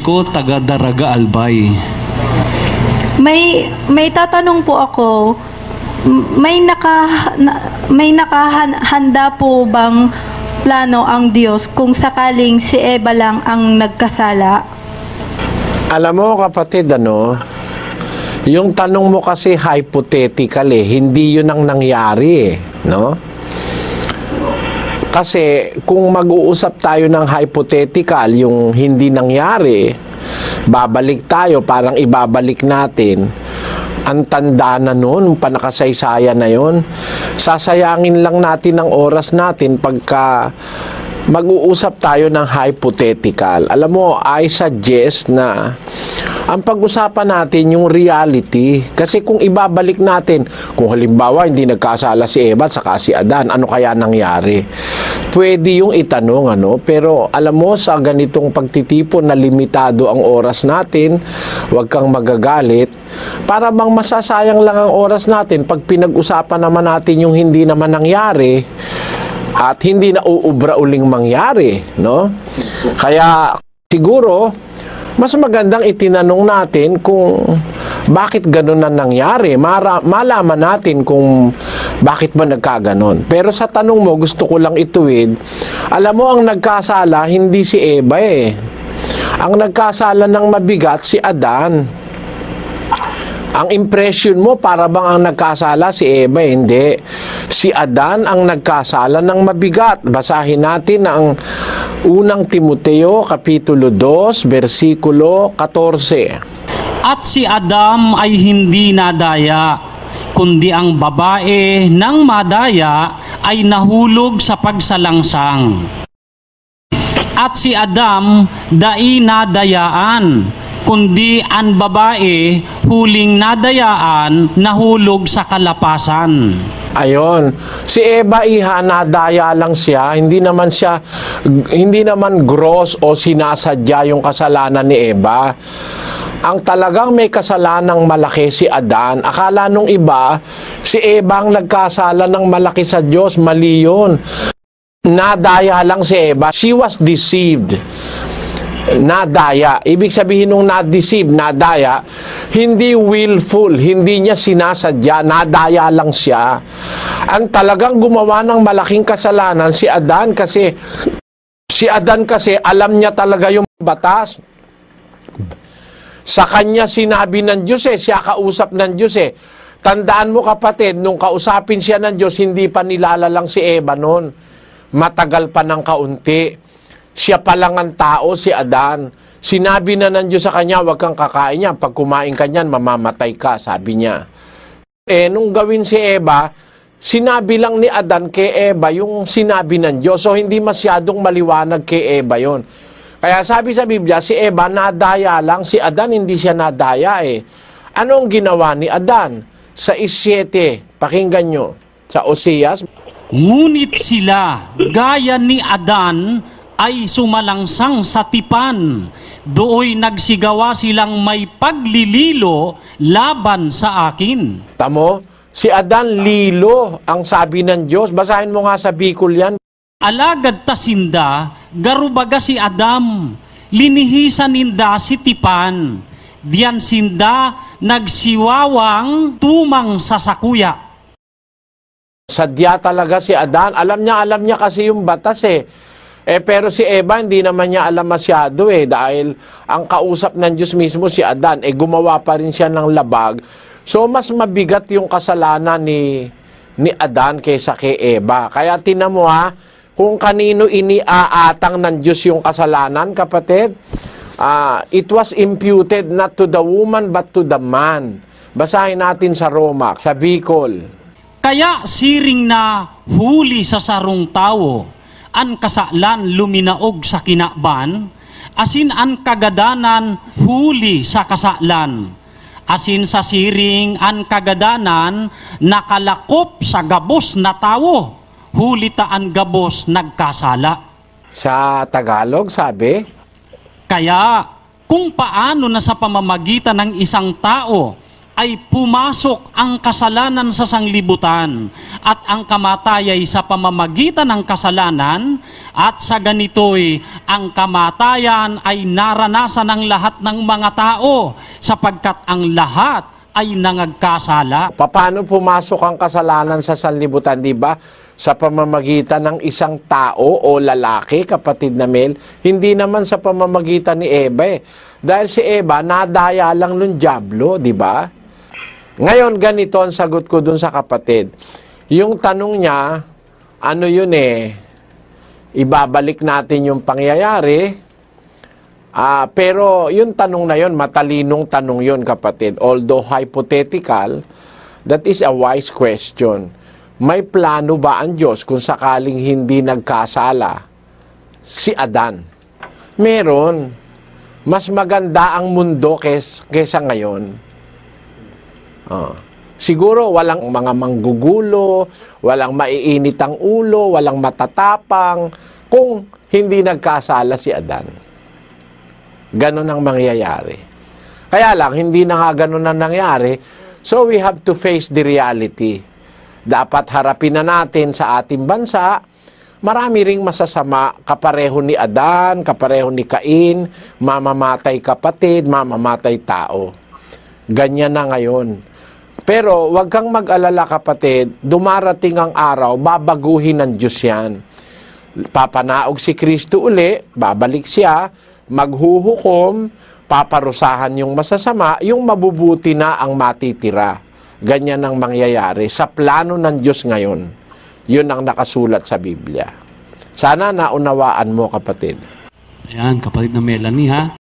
ko taga Daraga Albay. May tatanong po ako. May nakahanda po bang plano ang Diyos kung sakaling si Eva lang ang nagkasala? Alam mo kapatid, yung tanong mo kasi hypothetical hindi yun ang nangyari no? Kasi kung mag-uusap tayo ng hypothetical, yung hindi nangyari, babalik tayo, parang ibabalik natin ang tanda na noon, panakasaysayan na yun. Sasayangin lang natin ang oras natin pagka mag-uusap tayo ng hypothetical. Alam mo, I suggest na ang pag-usapan natin yung reality. Kasi kung ibabalik natin, kung halimbawa hindi nagkasala si Eva at saka si Adan, ano kaya nangyari? Pwede yung itanong, pero alam mo, sa ganitong pagtitipon na limitado ang oras natin, huwag kang magagalit. Para bang masasayang lang ang oras natin pag pinag-usapan naman natin yung hindi naman nangyari at hindi na uubra uling mangyari, no? Kaya siguro mas magandang itinanong natin kung bakit ganun na nangyari. Malaman natin kung bakit ba nagkaganon. Pero sa tanong mo, gusto ko lang ituwid, alam mo, ang nagkasala hindi si Eva Ang nagkasala ng mabigat si Adan. Ang impression mo, para bang ang nagkasala si Eva? Hindi. Si Adan ang nagkasala ng mabigat. Basahin natin ang unang Timoteo, Kapitulo 2, versikulo 14. At si Adam ay hindi nadaya, kundi ang babae ng madaya ay nahulog sa pagsalangsang. At si Adam dai nadayaan, kundi ang babae huling nadayaan nahulog sa kalapasan. Ayon, si Eva nadaya lang siya, hindi naman gross o sinasadya yung kasalanan ni Eva. Ang talagang may kasalanang malaki si Adan. Akala nung iba, si Eva ang nagkasala ng malaki sa Diyos, mali yun. Nadaya lang si Eva, she was deceived. Nadaya. Ibig sabihin nung na-deceive, nadaya, hindi willful, hindi niya sinasadya, nadaya lang siya. Ang talagang gumawa ng malaking kasalanan si Adan kasi alam niya talaga yung batas. Sa kanya sinabi ng Diyos siya kausap ng Diyos Tandaan mo kapatid, nung kausapin siya ng Diyos, hindi pa nilalalang si Eva noon. Matagal pa ng kaunti. Siya pa lang ang tao, si Adan. Sinabi na ng Diyos sa kanya, huwag kang kakain niya. Pag kumain ka niyan, mamamatay ka, sabi niya. Nung gawin si Eva, sinabi lang ni Adan kay Eva yung sinabi ng Diyos. So, hindi masyadong maliwanag kay Eva yon. Kaya sabi sa Biblia, si Eva nadaya lang, si Adan hindi siya nadaya Anong ginawa ni Adan? Sa 7, pakinggan nyo, sa Oseas. Ngunit sila, gaya ni Adan, ay sumalangsang sa tipan. Dooy nagsigawa silang may paglililo laban sa akin. Tamo, si Adan lilo ang sabi ng Diyos. Basahin mo nga sa Bicol yan. Alagad tasinda, garubaga si Adam, linihisan ninda si tipan. Diyan sinda nagsiwawang tumang sa sakuya. Sadya talaga si Adan. Alam niya kasi yung batas pero si Eva hindi naman niya alam masyado dahil ang kausap ng Diyos mismo si Adan gumawa pa rin siya ng labag. So mas mabigat yung kasalanan ni Adan kaysa kay Eva. Kaya tinan mo kung kanino iniaatang ng Diyos yung kasalanan, kapatid. It was imputed not to the woman but to the man. Basahin natin sa Roma, sa Bicol. Kaya siring na huli sa sarong tao, an kasalan luminaog sa kinakban, asin an kagadanan huli sa kasalan. Asin sa siring an kagadanan nakalakop sa gabos na tao, huli taan gabos nagkasala. Sa Tagalog sabi, kaya kung paano na sa pamamagitan ng isang tao ay pumasok ang kasalanan sa sanglibutan at ang kamatay ay sa pamamagitan ng kasalanan at sa ganito'y ang kamatayan ay naranasan ng lahat ng mga tao sapagkat ang lahat ay nangagkasala. Paano pumasok ang kasalanan sa sanlibutan, di ba? Sa pamamagitan ng isang tao o lalaki, kapatid na Mel, hindi naman sa pamamagitan ni Eva. Dahil si Eva, nadaya lang ng dyablo, di ba? Ngayon, ganito ang sagot ko dun sa kapatid. Yung tanong niya, ano yun ibabalik natin yung pangyayari. Pero yung tanong na yun, matalinong tanong yun, kapatid. Although hypothetical, that is a wise question. May plano ba ang Diyos kung sakaling hindi nagkasala si Adan? Meron. Mas maganda ang mundo kesa ngayon. Siguro walang mga manggugulo, walang maiinit ang ulo, walang matatapang kung hindi nagkasala si Adan. Ganon ang mangyayari. Kaya lang, hindi na nga ganon ang nangyari, so we have to face the reality. Dapat harapin na natin sa ating bansa, marami ring masasama, kapareho ni Adan, kapareho ni Cain, mamamatay kapatid, mamamatay tao. Ganyan na ngayon. Pero wag kang mag-alala, kapatid, dumarating ang araw, babaguhin ng Diyos yan. Papanaog si Kristo uli, babalik siya, maghuhukom, paparusahan yung masasama, yung mabubuti na ang matitira. Ganyan ang mangyayari sa plano ng Diyos ngayon. Yun ang nakasulat sa Biblia. Sana naunawaan mo, kapatid. Ayan, kapatid na Melanie, ha?